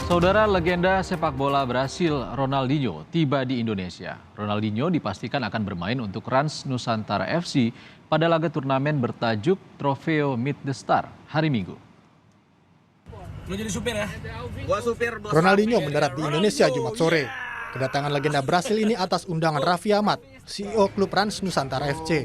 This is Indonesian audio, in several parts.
Saudara legenda sepak bola Brasil Ronaldinho tiba di Indonesia. Ronaldinho dipastikan akan bermain untuk Rans Nusantara FC pada laga turnamen bertajuk Trofeo Meet the Star hari Minggu. Lu jadi supir ya? Gua supir bos. Ronaldinho mendarat di Indonesia Jumat sore. Kedatangan legenda Brasil ini atas undangan Raffi Ahmad, CEO klub Rans Nusantara FC.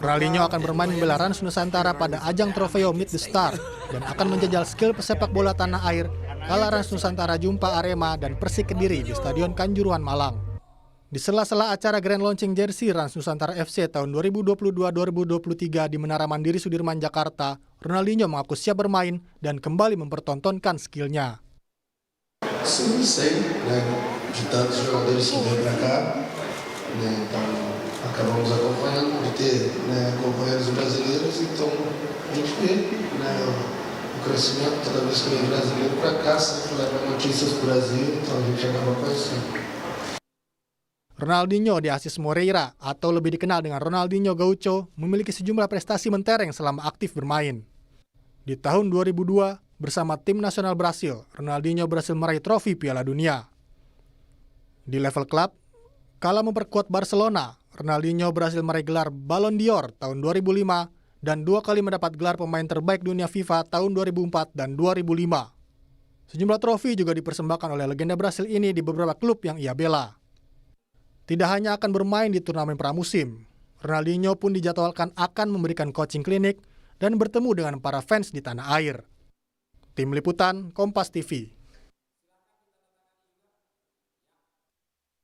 Ronaldinho akan bermain membela Rans Nusantara pada ajang Trofeo Meet the Star dan akan menjajal skill pesepak bola tanah air kala Rans Nusantara jumpa Arema dan Persik Kediri di Stadion Kanjuruhan Malang. Di sela-sela acara Grand Launching Jersey Rans Nusantara FC tahun 2022-2023 di Menara Mandiri Sudirman, Jakarta, Ronaldinho mengaku siap bermain dan kembali mempertontonkan skillnya. Sim, sei, de tantos jogadores que vêm para cá, então acabamos acompanhando por ter companheiros brasileiros, então a gente vê o crescimento toda vez que vem brasileiro para cá, sempre leva notícias do Brasil, então a gente acaba conhecendo. Ronaldinho de Assis Moreira atau lebih dikenal dengan Ronaldinho Gaucho memiliki sejumlah prestasi mentereng selama aktif bermain. Di tahun 2002, bersama tim nasional Brasil, Ronaldinho berhasil meraih trofi Piala Dunia. Di level klub, kala memperkuat Barcelona, Ronaldinho berhasil meraih gelar Ballon d'Or tahun 2005 dan 2 kali mendapat gelar pemain terbaik dunia FIFA tahun 2004 dan 2005. Sejumlah trofi juga dipersembahkan oleh legenda Brasil ini di beberapa klub yang ia bela. Tidak hanya akan bermain di turnamen pramusim, Ronaldinho pun dijadwalkan akan memberikan coaching klinik dan bertemu dengan para fans di tanah air. Tim Liputan, Kompas TV.